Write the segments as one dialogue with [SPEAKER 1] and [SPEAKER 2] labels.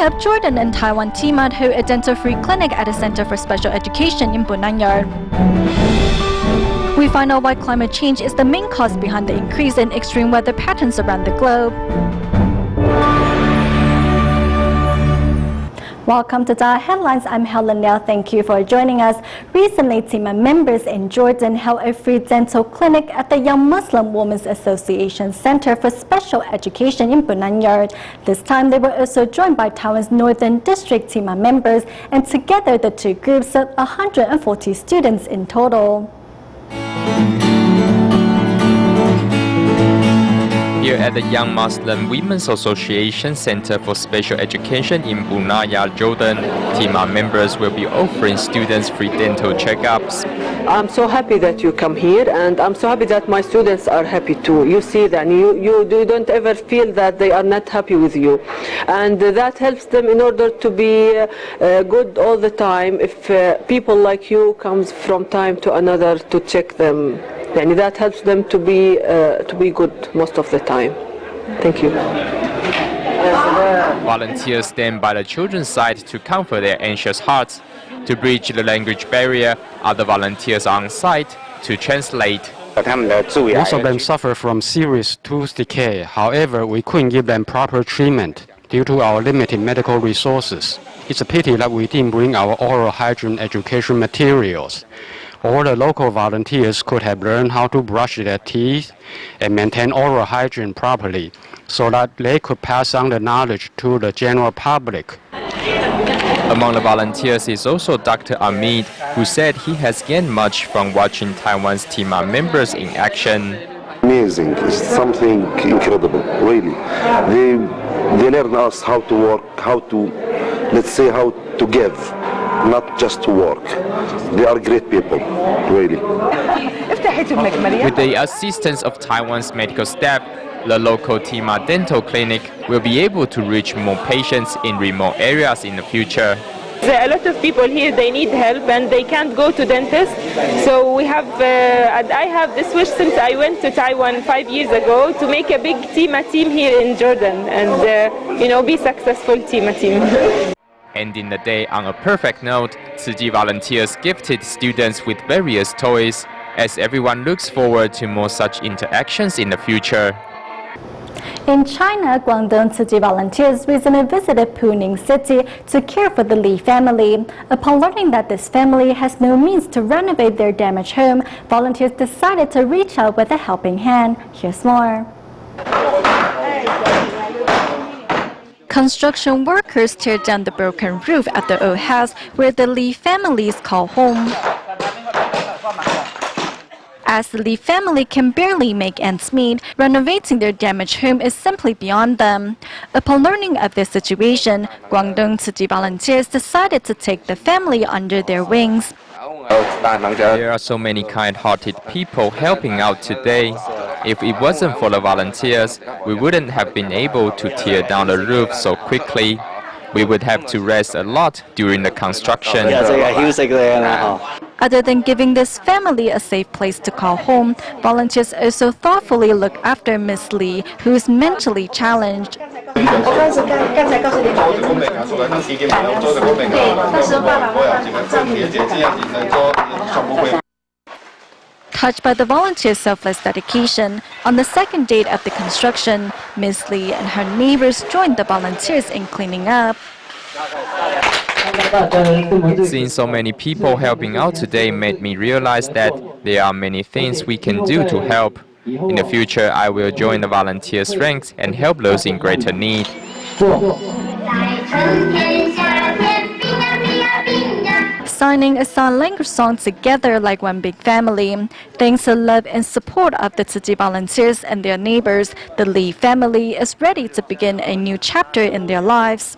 [SPEAKER 1] helped Jordan and Taiwan team out hold a dental-free clinic at a center for special education in Bunanyard. We find out why climate change is the main cause behind the increase in extreme weather patterns around the globe. Welcome to DaAi Headlines. I'm Helen Liao. Thank you for joining us. Recently, TIMA members in Jordan held a free dental clinic at the Young Muslim Women's Association Center for Special Education in Bunanyard. This time, they were also joined by Taiwan's Northern District TIMA members, and together the two groups served 140 students in total.
[SPEAKER 2] Here at the Young Muslim Women's Association Center for Special Education in Bunanyard, Jordan, TIMA members will be offering students free dental checkups.
[SPEAKER 3] I'm so happy that you come here, and I'm so happy that my students are happy too. You see that you don't ever feel that they are not happy with you, and that helps them in order to be good all the time. If people like you comes from time to another to check them, and that helps them to be good most of the time. Thank you.
[SPEAKER 2] Volunteers stand by the children's side to comfort their anxious hearts. To bridge the language barrier, other volunteers are on site to translate.
[SPEAKER 4] Most of them suffer from serious tooth decay. However, we couldn't give them proper treatment due to our limited medical resources. It's a pity that we didn't bring our oral hygiene education materials. All the local volunteers could have learned how to brush their teeth and maintain oral hygiene properly so that they could pass on the knowledge to the general public.
[SPEAKER 2] Among the volunteers is also Dr. Amit, who said he has gained much from watching Taiwan's TIMA members in action.
[SPEAKER 5] Amazing, it's something incredible, really. They learn us how to work, how to give, not just to work. They are great people, really.
[SPEAKER 2] With the assistance of Taiwan's medical staff, the local TIMA dental clinic will be able to reach more patients in remote areas in the future.
[SPEAKER 6] There are a lot of people here, they need help and they can't go to dentists. So I have this wish since I went to Taiwan 5 years ago to make a big TIMA team here in Jordan and be successful TIMA team.
[SPEAKER 2] Ending the day on a perfect note, Tzu Chi volunteers gifted students with various toys, as everyone looks forward to more such interactions in the future.
[SPEAKER 1] In China, Guangdong Tzu Chi volunteers recently visited Puning City to care for the Li family. Upon learning that this family has no means to renovate their damaged home, volunteers decided to reach out with a helping hand. Here's more. Construction workers tear down the broken roof at the old house where the Li families call home. As the Li family can barely make ends meet, renovating their damaged home is simply beyond them. Upon learning of this situation, Guangdong Tzu Chi volunteers decided to take the family under their wings.
[SPEAKER 2] There are so many kind-hearted people helping out today. If it wasn't for the volunteers, we wouldn't have been able to tear down the roof so quickly. We would have to rest a lot during the construction.
[SPEAKER 1] Other than giving this family a safe place to call home, volunteers also thoughtfully look after Miss Lee, who is mentally challenged. Touched by the volunteers' selfless dedication, on the second date of the construction, Miss Lee and her neighbors joined the volunteers in cleaning up.
[SPEAKER 2] Seeing so many people helping out today made me realize that there are many things we can do to help. In the future, I will join the volunteers' ranks and help those in greater need.
[SPEAKER 1] Signing a sign language song together like one big family. Thanks to love and support of the Tzu Chi volunteers and their neighbors, the Li family is ready to begin a new chapter in their lives.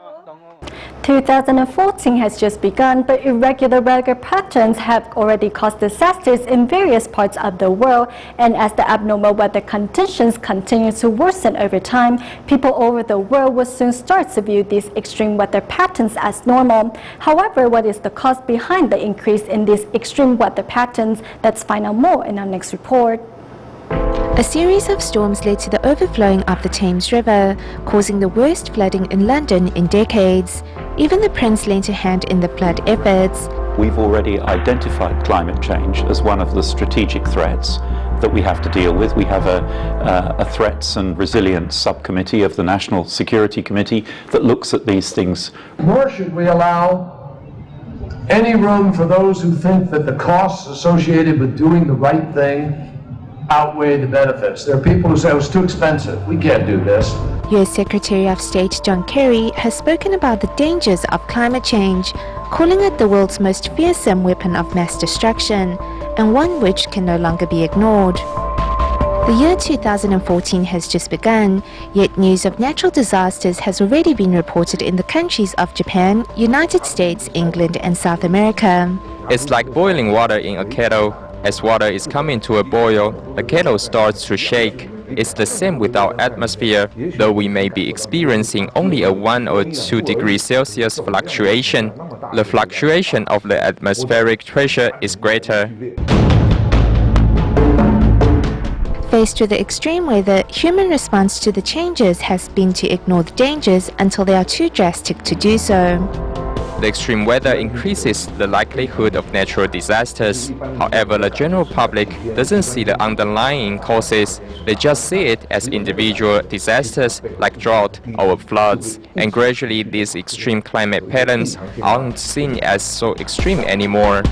[SPEAKER 1] 2014 has just begun, but irregular weather patterns have already caused disasters in various parts of the world, and as the abnormal weather conditions continue to worsen over time, people all over the world will soon start to view these extreme weather patterns as normal. However, what is the cause behind the increase in these extreme weather patterns? Let's find out more in our next report.
[SPEAKER 7] A series of storms led to the overflowing of the Thames River, causing the worst flooding in London in decades. Even the Prince lent a hand in the flood efforts.
[SPEAKER 8] We've already identified climate change as one of the strategic threats that we have to deal with. We have a threats and resilience subcommittee of the National Security Committee that looks at these things.
[SPEAKER 9] Nor should we allow any room for those who think that the costs associated with doing the right thing outweigh the benefits. There are people who say, oh, it's too expensive, we can't do this.
[SPEAKER 7] US Secretary of State John Kerry has spoken about the dangers of climate change, calling it the world's most fearsome weapon of mass destruction, and one which can no longer be ignored. The year 2014 has just begun, yet news of natural disasters has already been reported in the countries of Japan, United States, England, and South America.
[SPEAKER 2] It's like boiling water in a kettle. As water is coming to a boil, the kettle starts to shake. It's the same with our atmosphere, though we may be experiencing only a 1 or 2 degrees Celsius fluctuation. The fluctuation of the atmospheric pressure is greater.
[SPEAKER 7] Faced with the extreme weather, human response to the changes has been to ignore the dangers until they are too drastic to do so.
[SPEAKER 2] The extreme weather increases the likelihood of natural disasters. However, the general public doesn't see the underlying causes. They just see it as individual disasters like drought or floods. And gradually, these extreme climate patterns aren't seen as so extreme anymore.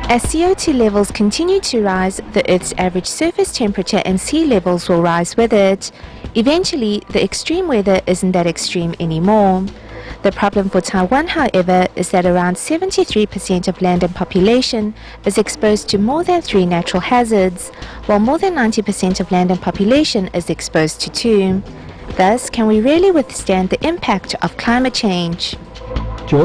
[SPEAKER 7] As CO2 levels continue to rise, the Earth's average surface temperature and sea levels will rise with it. Eventually, the extreme weather isn't that extreme anymore. The problem for Taiwan, however, is that around 73% of land and population is exposed to more than 3 natural hazards, while more than 90% of land and population is exposed to 2. Thus, can we really withstand the impact of climate change?
[SPEAKER 2] The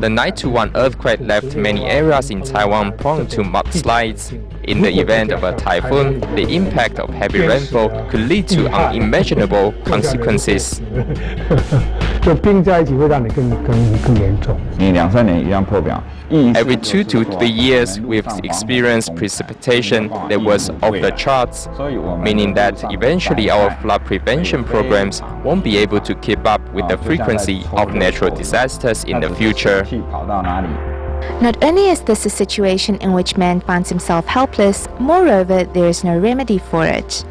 [SPEAKER 2] 9/1 earthquake left many areas in Taiwan prone to mudslides. In the event of a typhoon, the impact of heavy rainfall could lead to unimaginable consequences. Every 2 to 3 years, we've experienced precipitation that was off the charts, meaning that eventually our flood prevention programs won't be able to keep up with the frequency of natural disasters in the future.
[SPEAKER 7] Not only is this a situation in which man finds himself helpless, moreover, there is no remedy for it.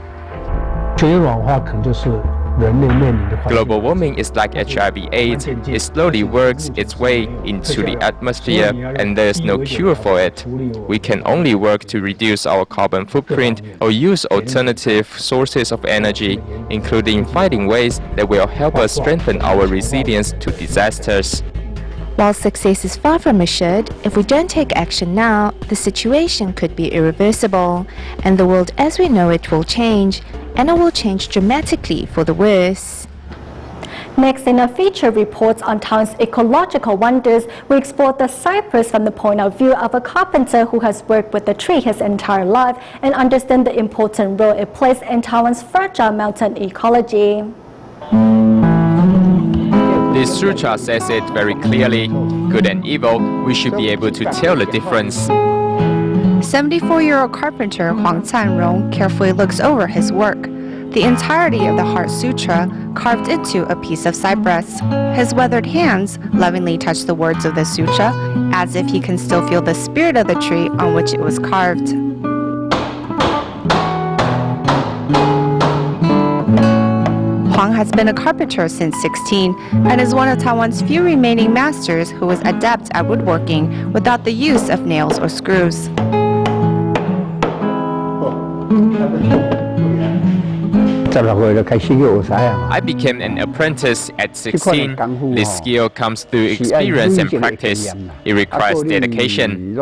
[SPEAKER 2] Global warming is like HIV/AIDS. It slowly works its way into the atmosphere, and there's no cure for it. We can only work to reduce our carbon footprint or use alternative sources of energy, including finding ways that will help us strengthen our resilience to disasters.
[SPEAKER 7] While success is far from assured, if we don't take action now, the situation could be irreversible, and the world as we know it will change, and it will change dramatically for the worse.
[SPEAKER 1] Next, in a feature reports on town's ecological wonders, we explore the cypress from the point of view of a carpenter who has worked with the tree his entire life and understand the important role it plays in Taiwan's fragile mountain ecology.
[SPEAKER 2] This sutra says it very clearly. Good and evil, we should be able to tell the difference.
[SPEAKER 10] 74-year-old carpenter Huang Canrong carefully looks over his work. The entirety of the Heart Sutra carved into a piece of cypress. His weathered hands lovingly touch the words of the sutra, as if he can still feel the spirit of the tree on which it was carved. Huang has been a carpenter since 16 and is one of Taiwan's few remaining masters who is adept at woodworking without the use of nails or screws.
[SPEAKER 2] I became an apprentice at 16. This skill comes through experience and practice. It requires dedication.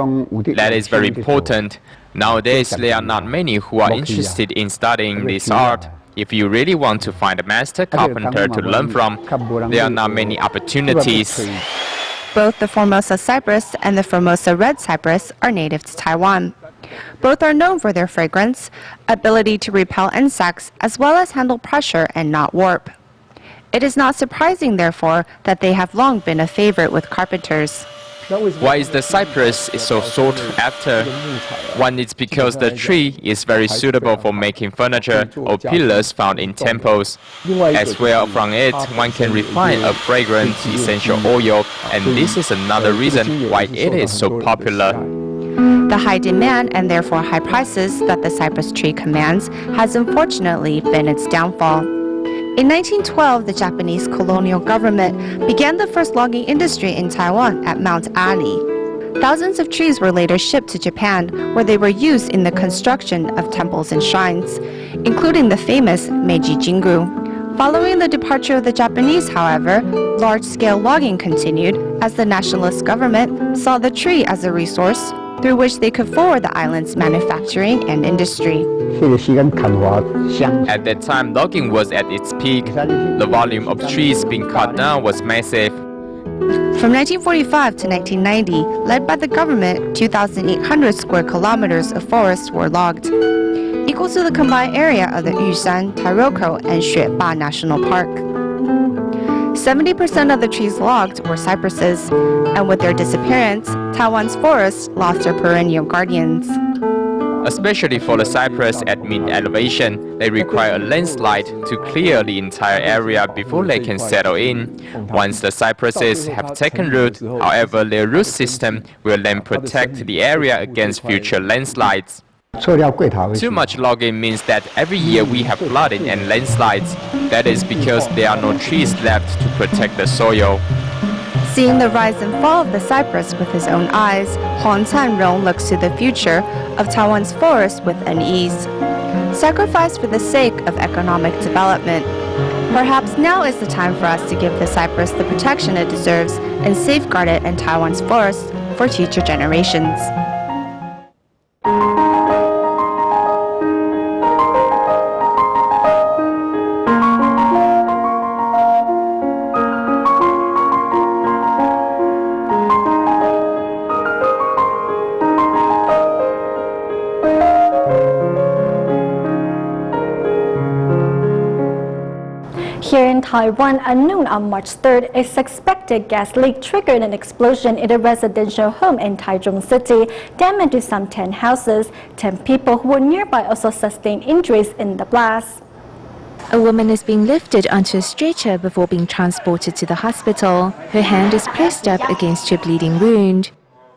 [SPEAKER 2] That is very important. Nowadays, there are not many who are interested in studying this art. If you really want to find a master carpenter to learn from, there are not many opportunities.
[SPEAKER 10] Both the Formosa cypress and the Formosa red cypress are native to Taiwan. Both are known for their fragrance, ability to repel insects, as well as handle pressure and not warp. It is not surprising, therefore, that they have long been a favorite with carpenters.
[SPEAKER 2] Why is the cypress so sought after? One is because the tree is very suitable for making furniture or pillars found in temples. As well, from it, one can refine a fragrant essential oil, and this is another reason why it is so popular.
[SPEAKER 10] The high demand and therefore high prices that the cypress tree commands has unfortunately been its downfall. In 1912, the Japanese colonial government began the first logging industry in Taiwan at Mount Ali. Thousands of trees were later shipped to Japan, where they were used in the construction of temples and shrines, including the famous Meiji Jingu. Following the departure of the Japanese, however, large-scale logging continued as the nationalist government saw the tree as a resource through which they could forward the island's manufacturing and industry.
[SPEAKER 2] At that time, logging was at its peak. The volume of trees being cut down was massive.
[SPEAKER 10] From 1945 to 1990, led by the government, 2,800 square kilometers of forests were logged, equal to the combined area of the Yushan, Taroko, and Xueba National Park. 70% of the trees logged were cypresses, and with their disappearance, Taiwan's forests lost their perennial guardians.
[SPEAKER 2] Especially for the cypress at mid-elevation, they require a landslide to clear the entire area before they can settle in. Once the cypresses have taken root, however, their root system will then protect the area against future landslides. Too much logging means that every year we have flooding and landslides. That is because there are no trees left to protect the soil.
[SPEAKER 10] Seeing the rise and fall of the cypress with his own eyes, Huang Canrong looks to the future of Taiwan's forests with unease. Sacrifice for the sake of economic development. Perhaps now is the time for us to give the cypress the protection it deserves and safeguard it in Taiwan's forests for future generations.
[SPEAKER 1] Here in Taiwan, at noon on March 3rd, a suspected gas leak triggered an explosion in a residential home in Taichung City, damaging some 10 houses. 10 people who were nearby also sustained injuries in the blast.
[SPEAKER 7] A woman is being lifted onto a stretcher before being transported to the hospital. Her hand is pressed up against her bleeding wound.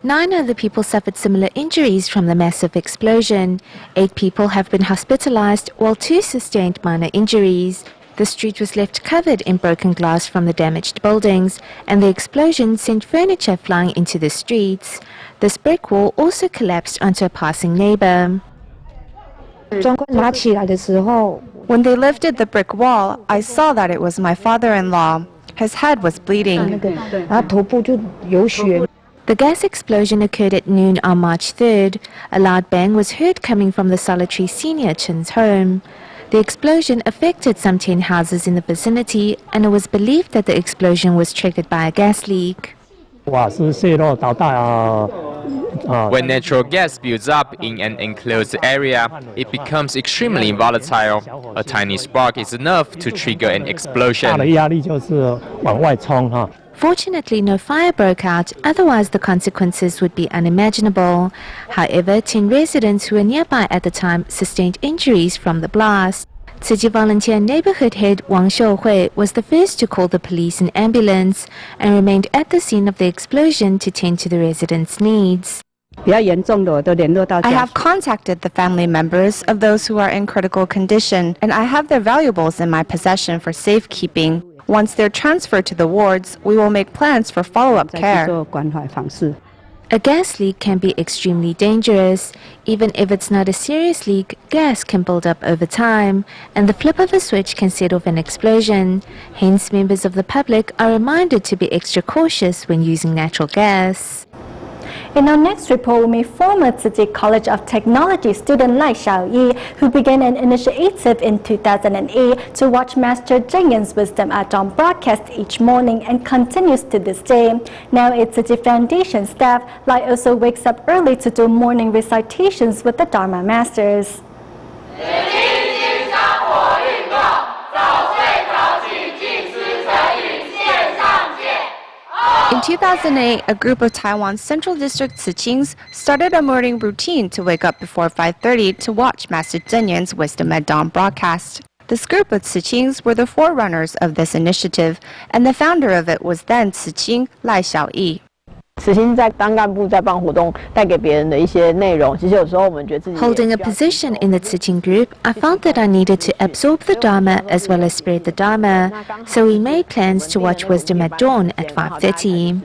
[SPEAKER 7] 9 other people suffered similar injuries from the massive explosion. 8 people have been hospitalized, while 2 sustained minor injuries. The street was left covered in broken glass from the damaged buildings, and the explosion sent furniture flying into the streets. This brick wall also collapsed onto a passing neighbor.
[SPEAKER 10] When they lifted the brick wall, I saw that it was my father-in-law. His head was bleeding.
[SPEAKER 7] The gas explosion occurred at noon on March 3rd. A loud bang was heard coming from the solitary senior Chen's home. The explosion affected some 10 houses in the vicinity, and it was believed that the explosion was triggered by a gas leak.
[SPEAKER 2] When natural gas builds up in an enclosed area, it becomes extremely volatile. A tiny spark is enough to trigger an explosion.
[SPEAKER 7] Fortunately, no fire broke out, otherwise the consequences would be unimaginable. However, 10 residents who were nearby at the time sustained injuries from the blast. Tzu Chi Volunteer Neighborhood Head Wang Xiuhui was the first to call the police and ambulance and remained at the scene of the explosion to tend to the residents' needs.
[SPEAKER 10] I have contacted the family members of those who are in critical condition, and I have their valuables in my possession for safekeeping. Once they're transferred to the wards, we will make plans for follow-up care.
[SPEAKER 7] A gas leak can be extremely dangerous. Even if it's not a serious leak, gas can build up over time, and the flip of a switch can set off an explosion. Hence, members of the public are reminded to be extra cautious when using natural gas.
[SPEAKER 1] In our next report, we meet former Tzu Chi College of Technology student Lai Xiaoyi, who began an initiative in 2008 to watch Master Zheng Yan's wisdom at dawn broadcast each morning and continues to this day. Now it's Tzu Chi Foundation staff. Lai also wakes up early to do morning recitations with the Dharma Masters.
[SPEAKER 7] In
[SPEAKER 10] In 2008, a group of Taiwan's Central District Tziqings started a morning routine to wake up before 5:30 to watch Master Zheng Yan's Wisdom at Dawn broadcast. This group of Tziqings were the forerunners of this initiative, and the founder of it was then Tziqing Lai Xiaoyi.
[SPEAKER 3] Holding
[SPEAKER 7] Holding a position in the Tziqing group, I found that I needed to absorb the Dharma as well as spread the Dharma, so we made plans to watch Wisdom at Dawn at 5:30.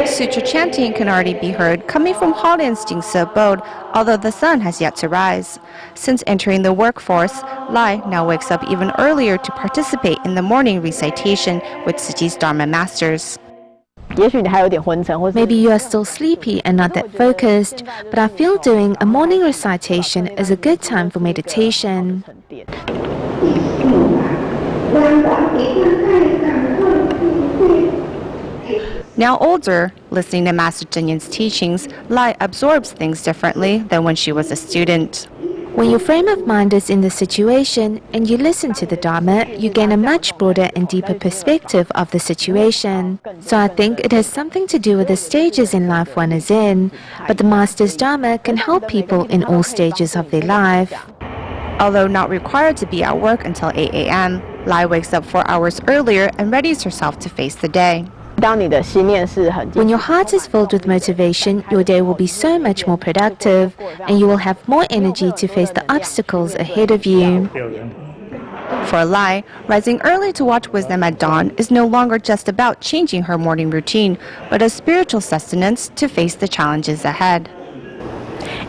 [SPEAKER 10] Sutra chanting can already be heard coming from Holland's Jingse abode, although the sun has yet to rise. Since entering the workforce, Lai now wakes up even earlier to participate in the morning recitation with Tzu Chi's Dharma masters.
[SPEAKER 7] Maybe you are still sleepy and not that focused, but I feel doing a morning recitation is a good time for meditation.
[SPEAKER 10] Now older, listening to Master Zheng Yan's teachings, Lai absorbs things differently than when she was a student.
[SPEAKER 7] When your frame of mind is in the situation and you listen to the Dharma, you gain a much broader and deeper perspective of the situation. So I think it has something to do with the stages in life one is in, but the Master's Dharma can help people in all stages of their life.
[SPEAKER 10] Although not required to be at work until 8 a.m., Lai wakes up 4 hours earlier and readies herself to face the day.
[SPEAKER 7] When your heart is filled with motivation, your day will be so much more productive, and you will have more energy to face the obstacles ahead of you.
[SPEAKER 10] For Lai, rising early to watch Wisdom at Dawn is no longer just about changing her morning routine, but a spiritual sustenance to face the challenges ahead.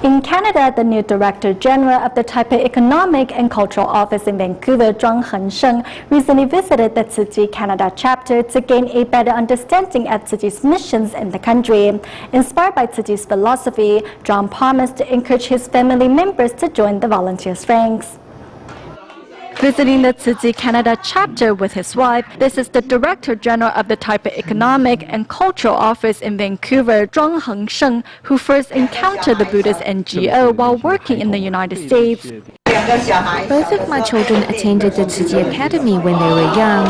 [SPEAKER 1] In Canada, the new Director General of the Taipei Economic and Cultural Office in Vancouver, Zhuang Hengsheng, recently visited the Tzu Chi Canada chapter to gain a better understanding of Tzu Chi's missions in the country. Inspired by Tzu Chi's philosophy, Zhuang promised to encourage his family members to join the volunteers' ranks. Visiting the Tzu Chi Canada chapter with his wife, this is the Director General of the Taipei Economic and Cultural Office in Vancouver, Zhuang Hengsheng, who first encountered the Buddhist NGO while working in the United States.
[SPEAKER 7] Both of my children attended the Tzu Chi Academy when they were young.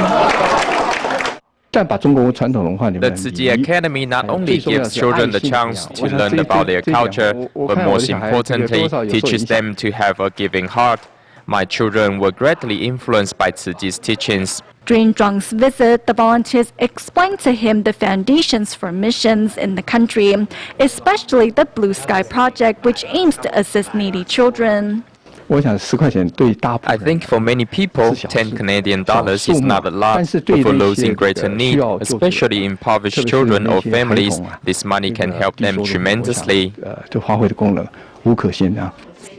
[SPEAKER 2] The Tzu Chi Academy not only gives children the chance to learn about their culture, but most importantly, teaches them to have a giving heart. My children were greatly influenced by Tzu Chi's teachings.
[SPEAKER 1] During Zhuang's visit, the volunteers explained to him the foundations for missions in the country, especially the Blue Sky Project, which aims to assist needy children.
[SPEAKER 2] I think for many people, 10 Canadian dollars is not a lot, but for those in greater need, especially impoverished children or families, this money can help them tremendously.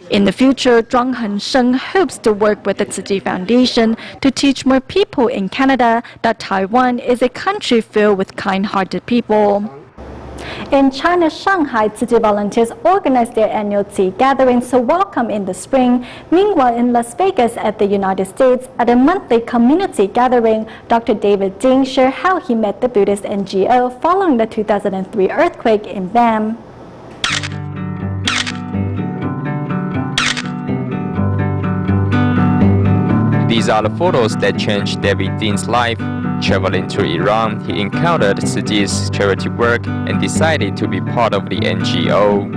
[SPEAKER 1] In the future, Zhuang Hengsheng hopes to work with the Tzu Chi Foundation to teach more people in Canada that Taiwan is a country filled with kind-hearted people. In China's Shanghai, Tzu Chi volunteers organized their annual tea gatherings to welcome in the spring. Meanwhile, in Las Vegas at the United States, at a monthly community gathering, Dr. David Ding shared how he met the Buddhist NGO following the 2003 earthquake in Bam.
[SPEAKER 2] These are the photos that changed David Ding's life. Traveling to Iran, he encountered Tzu Chi's charity work and decided to be part of the NGO.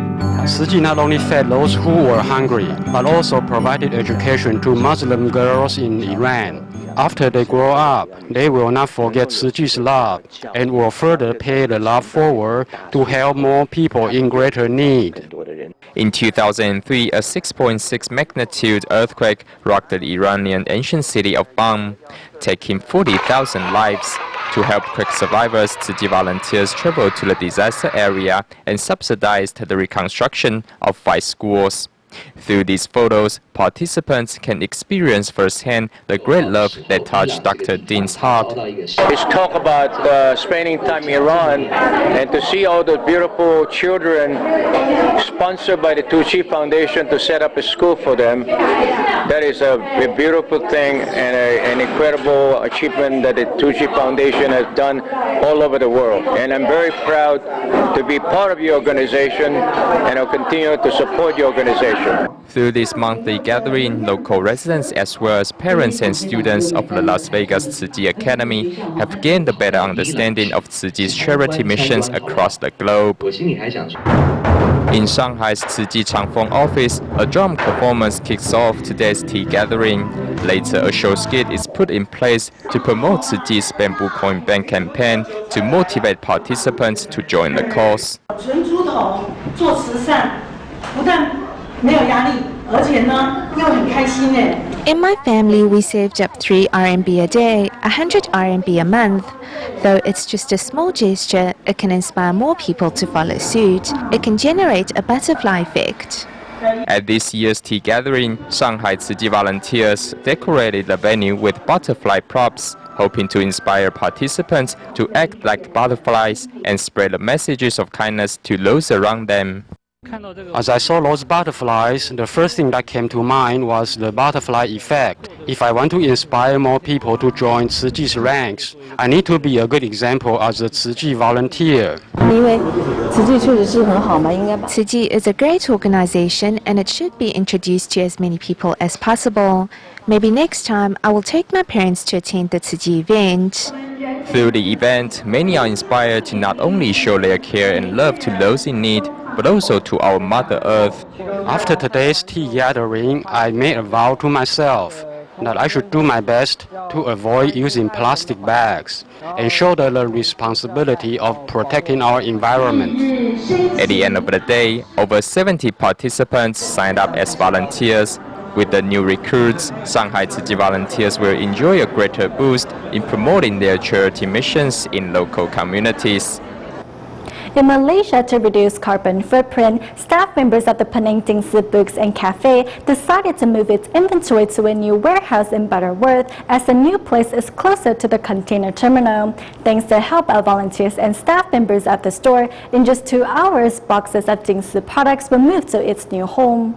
[SPEAKER 4] Tzu Chi not only fed those who were hungry, but also provided education to Muslim girls in Iran. After they grow up, they will not forget Tzu Chi's love and will further pay the love forward to help more people in greater need.
[SPEAKER 2] In 2003, a 6.6 magnitude earthquake rocked the Iranian ancient city of Bam, taking 40,000 lives. To help quake survivors, Tzu Chi volunteers traveled to the disaster area and subsidized the reconstruction of 5 schools. Through these photos, participants can experience firsthand the great love that touched Dr. Ding's heart.
[SPEAKER 11] It's talk about spending time in Iran and to see all the beautiful children sponsored by the Tzu Chi Foundation to set up a school for them. That is a beautiful thing and an incredible achievement that the Tzu Chi Foundation has done all over the world. And I'm very proud to be part of your organization, and I'll continue to support your organization. distribution.
[SPEAKER 2] Through this monthly gathering, local residents as well as parents and students of the Las Vegas Tzu Chi Academy have gained a better understanding of Tzu Chi's charity missions across the globe. In Shanghai's Tzu Chi Changfeng office, a drum performance kicks off today's tea gathering. Later, a show skit is put in place to promote Tzu Chi's Bamboo Coin Bank campaign to motivate participants to join the cause.
[SPEAKER 7] In my family, we saved up 3 RMB a day, 100 RMB a month. Though it's just a small gesture, it can inspire more people to follow suit. It can generate a butterfly effect.
[SPEAKER 2] At this year's tea gathering, Shanghai Tzu Chi volunteers decorated the venue with butterfly props, hoping to inspire participants to act like butterflies and spread the messages of kindness to those around them.
[SPEAKER 4] As I saw those butterflies, the first thing that came to mind was the butterfly effect. If I want to inspire more people to join Tzu Chi's ranks, I need to be a good example as a Tzu Chi volunteer.
[SPEAKER 7] Tzu Chi is a great organization and it should be introduced to as many people as possible. Maybe next time I will take my parents to attend the Tzu Chi event.
[SPEAKER 2] Through the event, many are inspired to not only show their care and love to those in need, but also to our Mother Earth.
[SPEAKER 4] After today's tea gathering, I made a vow to myself that I should do my best to avoid using plastic bags and shoulder the responsibility of protecting our environment.
[SPEAKER 2] At the end of the day, over 70 participants signed up as volunteers. With the new recruits, Shanghai Tzu Chi volunteers will enjoy a greater boost in promoting their charity missions in local communities.
[SPEAKER 1] In Malaysia, to reduce carbon footprint, staff members of the Penang Tingsi Books and Cafe decided to move its inventory to a new warehouse in Butterworth as the new place is closer to the container terminal. Thanks to help of volunteers and staff members of the store, in just 2 hours, boxes of Jingsi products were moved to its new home.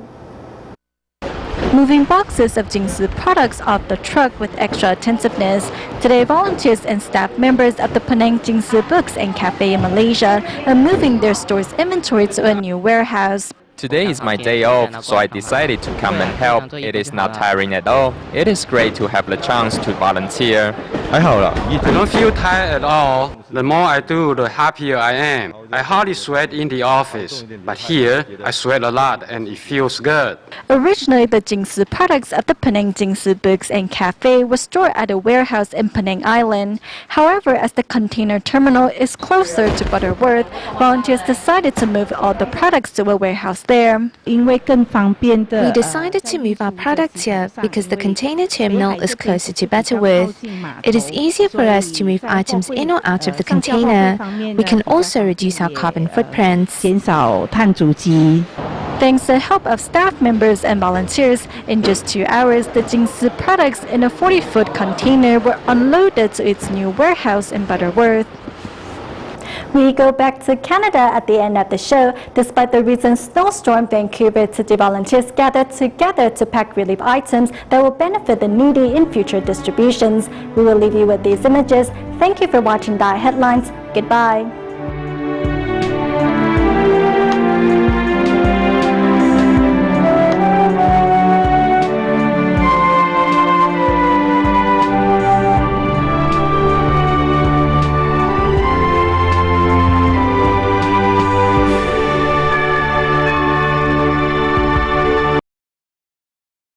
[SPEAKER 1] Moving boxes of Jingsi products off the truck with extra attentiveness. Today, volunteers and staff members of the Penang Jingsi Books and Cafe in Malaysia are moving their store's inventory to a new warehouse.
[SPEAKER 2] Today is my day off, so I decided to come and help. It is not tiring at all. It is great to have the chance to volunteer.
[SPEAKER 4] I don't feel tired at all. The more I do, the happier I am. I hardly sweat in the office, but here I sweat a lot and it feels good.
[SPEAKER 1] Originally, the Jingsi products of the Penang Jingsi Books and Cafe were stored at a warehouse in Penang Island. However, as the container terminal is closer to Butterworth, volunteers decided to move all the products to a warehouse there.
[SPEAKER 7] We decided to move our products here because the container terminal is closer to Butterworth. It is easier for us to move items in or out of the container. We can also reduce our carbon footprints.
[SPEAKER 1] Thanks to the help of staff members and volunteers, in just 2 hours, the Jingsi products in a 40-foot container were unloaded to its new warehouse in Butterworth. We go back to Canada at the end of the show. Despite the recent snowstorm, Vancouver Tzu Chi volunteers gathered together to pack relief items that will benefit the needy in future distributions. We will leave you with these images. Thank you for watching DaAi Headlines. Goodbye.